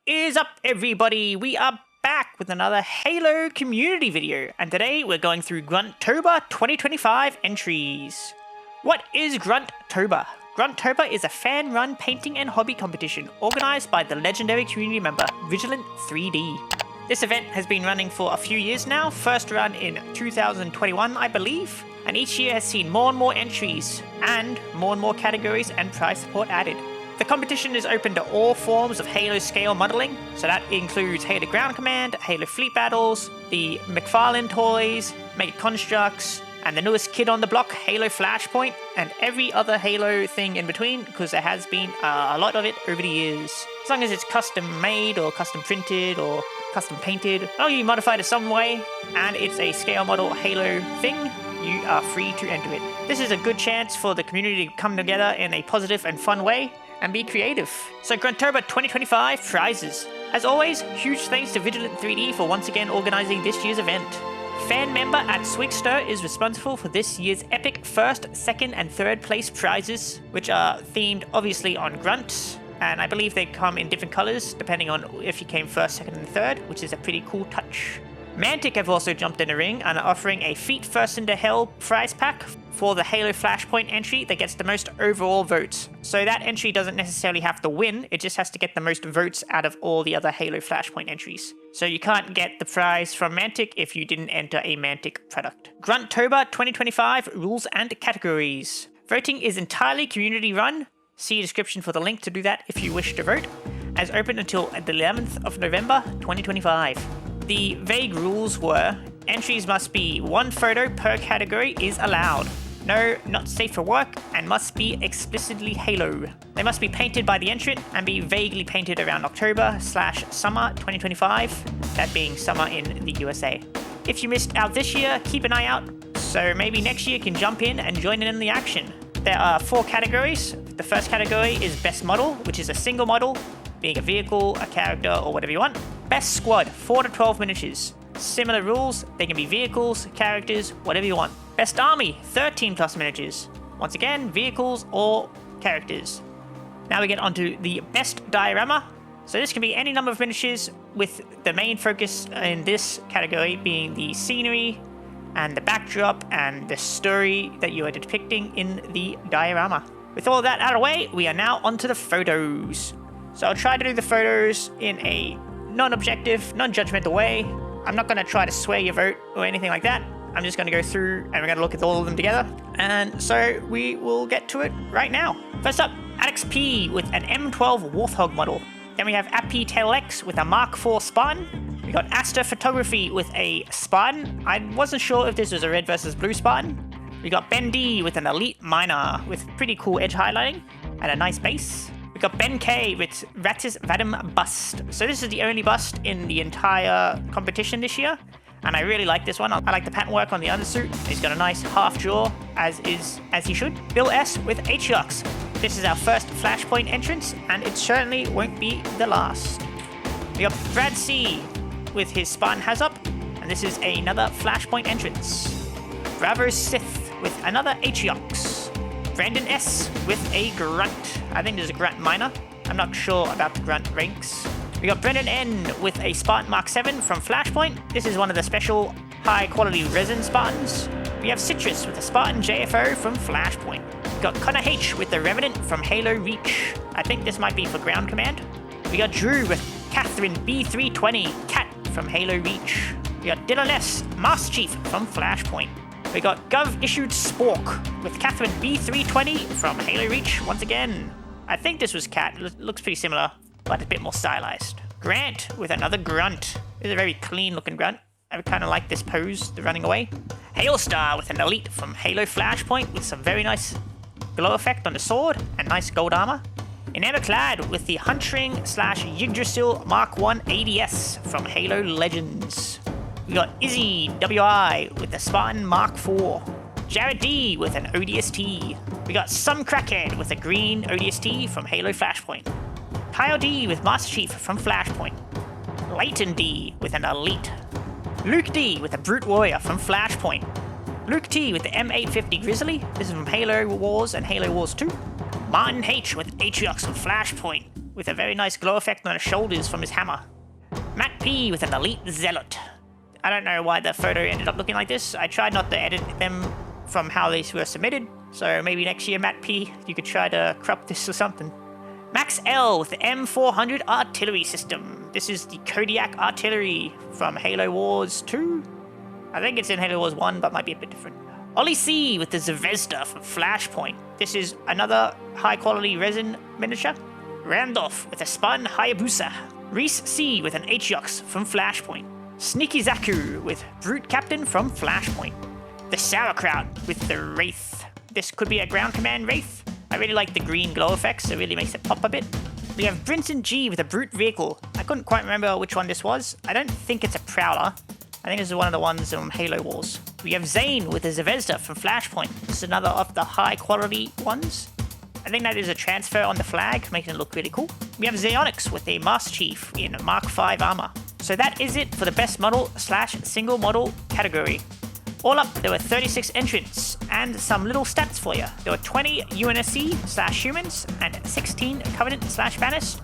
is up, everybody? We are back with another Halo community video, and today we're going through Gruntober 2025 entries. What is Gruntober? Gruntober is a fan-run painting and hobby competition organized by the legendary community member Vigilant 3D. This event has been running for a few years now, first run in 2021 I believe, and each year has seen more and more entries and more categories and prize support added. The competition is open to all forms of Halo scale modeling, so that includes Halo Ground Command, Halo Fleet Battles, the McFarlane toys, Mega Constructs, and the newest kid on the block, Halo Flashpoint, and every other Halo thing in between, because there has been a lot of it over the years. As long as it's custom made or custom printed or custom painted, as long as you modify it some way, and it's a scale model Halo thing, you are free to enter it. This is a good chance for the community to come together in a positive and fun way and be creative. So Gruntober 2025 prizes. As always, huge thanks to Vigilant 3D for once again organizing this year's event. Fan member at Swigster is responsible for this year's epic first, second, and third place prizes, which are themed obviously on Grunt, and I believe they come in different colors depending on if you came first, second, and third, which is a pretty cool touch. Mantic have also jumped in the ring and are offering a Feet First into Hell prize pack for the Halo Flashpoint entry that gets the most overall votes. So that entry doesn't necessarily have to win, it just has to get the most votes out of all the other Halo Flashpoint entries. So you can't get the prize from Mantic if you didn't enter a Mantic product. Gruntober 2025 rules and categories. Voting is entirely community run. See description for the link to do that if you wish to vote. As open until the 11th of November 2025. The vague rules were, entries must be one photo per category is allowed. No, not safe for work, and must be explicitly Halo. They must be painted by the entrant and be vaguely painted around October/summer 2025, that being summer in the USA. If you missed out this year, keep an eye out, so maybe next year you can jump in and join in the action. There are 4 categories. The first category is Best Model, which is a single model, being a vehicle, a character, or whatever you want. Best Squad, 4 to 12 miniatures. Similar rules, they can be vehicles, characters, whatever you want. Best Army, 13 plus miniatures. Once again, vehicles or characters. Now we get onto the Best Diorama. So this can be any number of miniatures, with the main focus in this category being the scenery and the backdrop and the story that you are depicting in the diorama. With all that out of the way, we are now onto the photos. So I'll try to do the photos in a non-objective, non-judgmental way. I'm not going to try to sway your vote or anything like that. I'm just going to go through and we're going to look at all of them together. And so we will get to it right now. First up, Alex P with an M12 Warthog model. Then we have Appy Tail X with a Mark IV Spartan. We got Asta Photography with a Spartan. I wasn't sure if this was a red versus blue Spartan. We got Ben D with an Elite Miner with pretty cool edge highlighting and a nice base. We got Ben K with Ratis Vadim Bust. So this is the only bust in the entire competition this year, and I really like this one. I like the pattern work on the undersuit. He's got a nice half jaw, as he should. Bill S with Atriox. This is our first Flashpoint entrance, and it certainly won't be the last. We got Brad C with his Spartan Hazup, and this is another Flashpoint entrance. Bravo Sith with another Atriox. Brandon S with a Grunt. I think there's a Grunt Minor. I'm not sure about the Grunt ranks. We got Brendan N with a Spartan Mark 7 from Flashpoint. This is one of the special high quality resin Spartans. We have Citrus with a Spartan JFO from Flashpoint. We got Connor H with the Revenant from Halo Reach. I think this might be for Ground Command. We got Drew with Catherine B320 Cat from Halo Reach. We got Dylan S Master Chief from Flashpoint. We got Gov issued Spork with Catherine B320 from Halo Reach once again. I think this was Cat. Looks pretty similar, but a bit more stylized. Grant with another Grunt. This is a very clean looking Grunt. I kind of like this pose, the running away. Hailstar with an Elite from Halo Flashpoint with some very nice glow effect on the sword and nice gold armor. Clad with the Huntring/Yggdrasil Mark 1 ADS from Halo Legends. We got Izzy WI with the Spartan Mark IV. Jared D with an ODST. We got Some Crackhead with a green ODST from Halo Flashpoint. Kyle D with Master Chief from Flashpoint. Leighton D with an Elite. Luke D with a Brute Warrior from Flashpoint. Luke T with the M850 Grizzly. This is from Halo Wars and Halo Wars 2. Martin H with Atriox from Flashpoint. with a very nice glow effect on his shoulders from his hammer. Matt P with an Elite Zealot. I don't know why the photo ended up looking like this. I tried not to edit them from how these were submitted, so maybe next year, Matt P, you could try to crop this or something. Max L with the M400 artillery system. This is the Kodiak artillery from Halo Wars 2. I think it's in Halo Wars 1, but might be a bit different. Ollie C with the Zvezda from Flashpoint. This is another high-quality resin miniature. Randolph with a Spartan Hayabusa. Reese C with an H-Yox from Flashpoint. Sneaky Zaku with Brute Captain from Flashpoint. The Sauerkraut with the Wraith. This could be a ground command Wraith. I really like the green glow effects, it really makes it pop a bit. We have Brinson G with a Brute Vehicle. I couldn't quite remember which one this was. I don't think it's a Prowler. I think this is one of the ones from Halo Wars. We have Zane with a Zvezda from Flashpoint. This is another of the high quality ones. I think that is a transfer on the flag, making it look really cool. We have Zeonix with a Master Chief in Mark V armor. So that is it for the best model / single model category. All up, there were 36 entrants, and some little stats for you. There were 20 UNSC / humans, and 16 Covenant / Banished,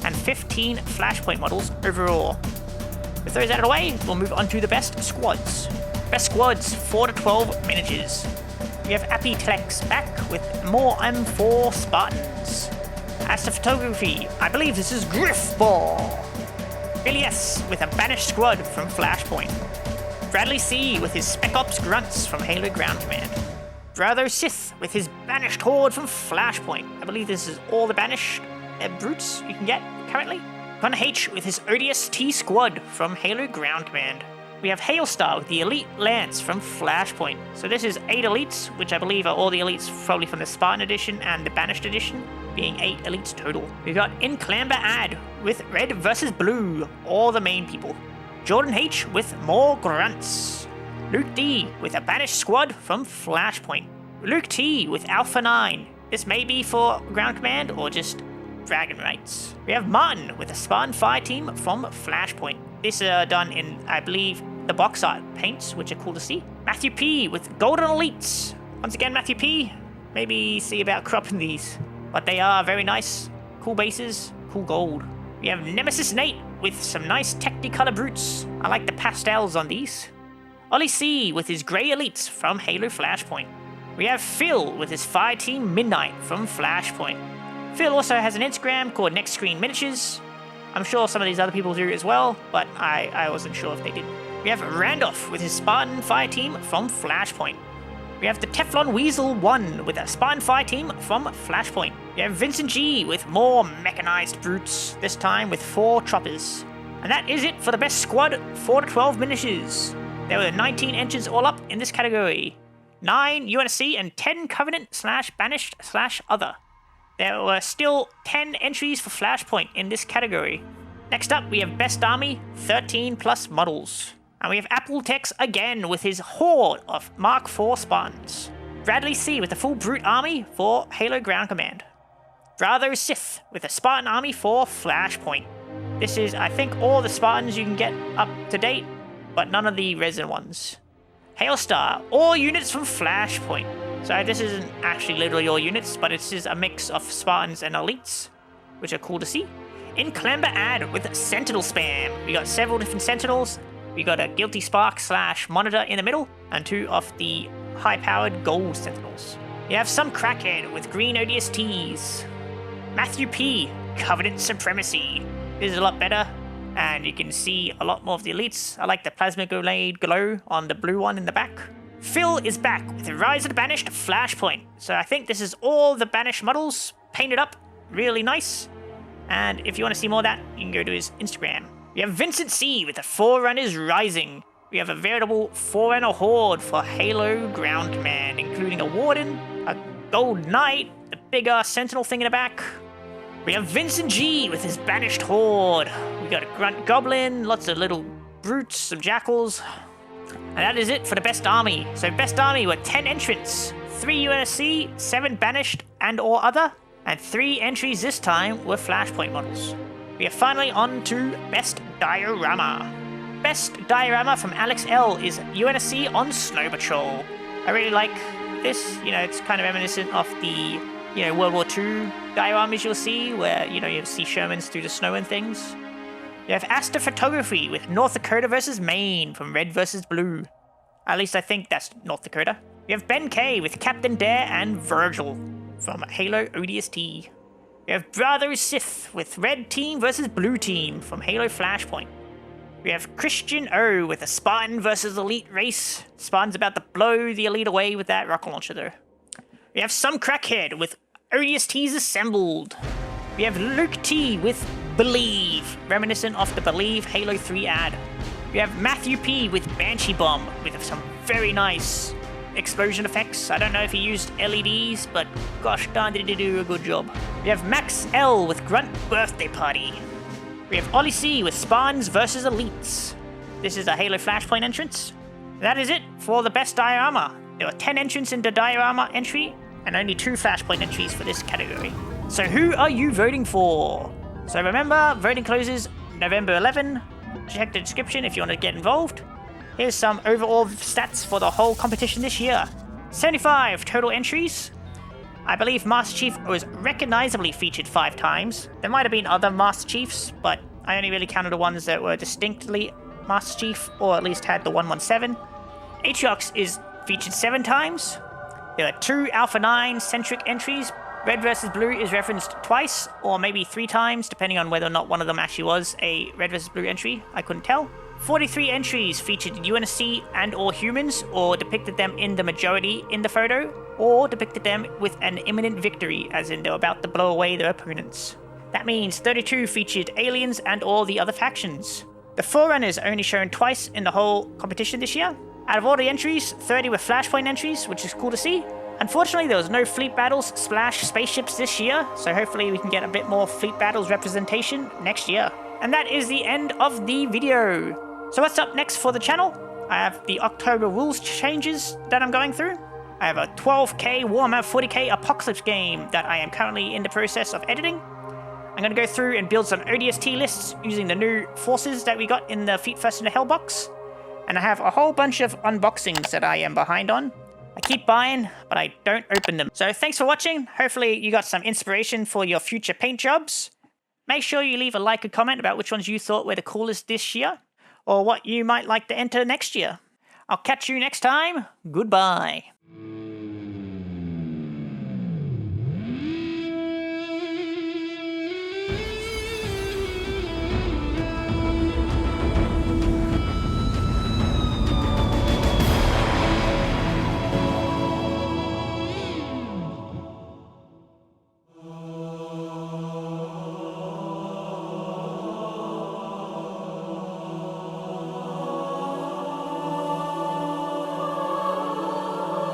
and 15 Flashpoint models overall. With those out of the way, we'll move on to the best squads. Best squads, 4 to 12 managers. We have Apitlex back with more M4 Spartans. As to photography, I believe this is Griffball. Billy S with a Banished squad from Flashpoint. Bradley C with his Spec Ops Grunts from Halo Ground Command. Brother Sith with his Banished Horde from Flashpoint. I believe this is all the Banished brutes you can get currently. Gun H with his ODST squad from Halo Ground Command. We have Hailstar with the Elite Lance from Flashpoint. So this is 8 elites, which I believe are all the elites probably from the Spartan edition and the Banished edition, being 8 elites total. We've got Inclamber Ad with Red versus Blue, all the main people. Jordan H with more Grunts. Luke D with a Banished squad from Flashpoint. Luke T with Alpha 9. This may be for Ground Command or just Dragon Rights. We have Martin with a Spartan Fire team from Flashpoint. This is done in, I believe, the box art paints, which are cool to see. Matthew P with Golden Elites. Once again, Matthew P, maybe see about cropping these. But they are very nice, cool bases, cool gold. We have Nemesis Nate with some nice Technicolor brutes. I like the pastels on these. Ollie C with his Grey Elites from Halo Flashpoint. We have Phil with his Fire Team Midnight from Flashpoint. Phil also has an Instagram called Next Screen Miniatures. I'm sure some of these other people do as well, but I wasn't sure if they did. We have Randolph with his Spartan Fire Team from Flashpoint. We have the Teflon Weasel 1 with a Spartan Fire Team from Flashpoint. We have Vincent G with more mechanized brutes, this time with 4 choppers. And that is it for the best squad 4 to 12 miniatures. There were 19 entrants all up in this category. 9 UNSC and 10 Covenant / Banished / Other. There were still 10 entries for Flashpoint in this category. Next up, we have Best Army, 13 plus models. And we have Apple Tex again with his horde of Mark IV Spartans. Bradley C with a full brute army for Halo Ground Command. Bravo Sith with a Spartan army for Flashpoint. This is, I think, all the Spartans you can get up to date, but none of the resin ones. Hailstar, all units from Flashpoint. So this isn't actually literally all units, but it's just a mix of Spartans and elites, which are cool to see. Inclamber Ad with Sentinel Spam. We got several different Sentinels. We got a Guilty Spark / Monitor in the middle, and 2 of the high-powered gold Sentinels. You have some Crackhead with green ODSTs. Matthew P, Covenant Supremacy. This is a lot better, and you can see a lot more of the elites. I like the Plasma Grenade glow on the blue one in the back. Phil is back with the Rise of the Banished Flashpoint. So I think this is all the Banished models painted up really nice. And if you want to see more of that, you can go to his Instagram. We have Vincent C with the Forerunners Rising. We have a veritable Forerunner horde for Halo Ground Command, including a Warden, a Gold Knight, the bigger Sentinel thing in the back. We have Vincent G with his Banished Horde. We got a Grunt Goblin, lots of little brutes, some Jackals. And that is it for the Best Army. So Best Army were 10 entrants, 3 UNSC, 7 Banished and or other, and 3 entries this time were Flashpoint models. We are finally on to Best Diorama. Best Diorama from Alex L is UNSC on Snow Patrol. I really like this, you know, it's kind of reminiscent of the World War II dioramas you'll see, where, you'll see Shermans through the snow and things. You have astrophotography with North Dakota versus Maine from Red versus Blue. At least I think that's North Dakota. You have Ben K with Captain Dare and Virgil from Halo ODST. We have Brother Sith with Red Team versus Blue Team from Halo Flashpoint. We have Christian O with a Spartan versus Elite race. Spartan's about to blow the Elite away with that rocket launcher though. We have Some Crackhead with ODSTs Assembled. We have Luke T with Believe, reminiscent of the Believe Halo 3 ad. We have Matthew P with Banshee Bomb with some very nice explosion effects. I don't know if he used LEDs, but gosh darn did he do a good job. We have Max L with Grunt Birthday Party. We have Ollie C with Spawns versus Elites. This is a Halo Flashpoint entrance. That is it for the best diorama. There were 10 entrants in the diorama entry, and only 2 Flashpoint entries for this category. So who are you voting for? So remember, voting closes November 11. Check the description if you want to get involved. Here's some overall stats for the whole competition this year. 75 total entries. I believe Master Chief was recognizably featured 5 times. There might have been other Master Chiefs, but I only really counted the ones that were distinctly Master Chief, or at least had the 117. Atriox is featured 7 times. There are 2 Alpha 9 centric entries. Red vs. Blue is referenced twice, or maybe 3 times, depending on whether or not one of them actually was a Red vs. Blue entry. I couldn't tell. 43 entries featured UNSC and or humans, or depicted them in the majority in the photo, or depicted them with an imminent victory, as in they were about to blow away their opponents. That means 32 featured aliens and all the other factions. The Forerunners only shown twice in the whole competition this year. Out of all the entries, 30 were Flashpoint entries, which is cool to see. Unfortunately, there was no fleet battles / spaceships this year, so hopefully we can get a bit more fleet battles representation next year. And that is the end of the video. So what's up next for the channel? I have the October rules changes that I'm going through. I have a 12k Warhammer 40k Apocalypse game that I am currently in the process of editing. I'm going to go through and build some ODST lists using the new forces that we got in the Feet First in the Hell box. And I have a whole bunch of unboxings that I am behind on. I keep buying, but I don't open them. So thanks for watching. Hopefully you got some inspiration for your future paint jobs. Make sure you leave a like and comment about which ones you thought were the coolest this year, or what you might like to enter next year. I'll catch you next time. Goodbye.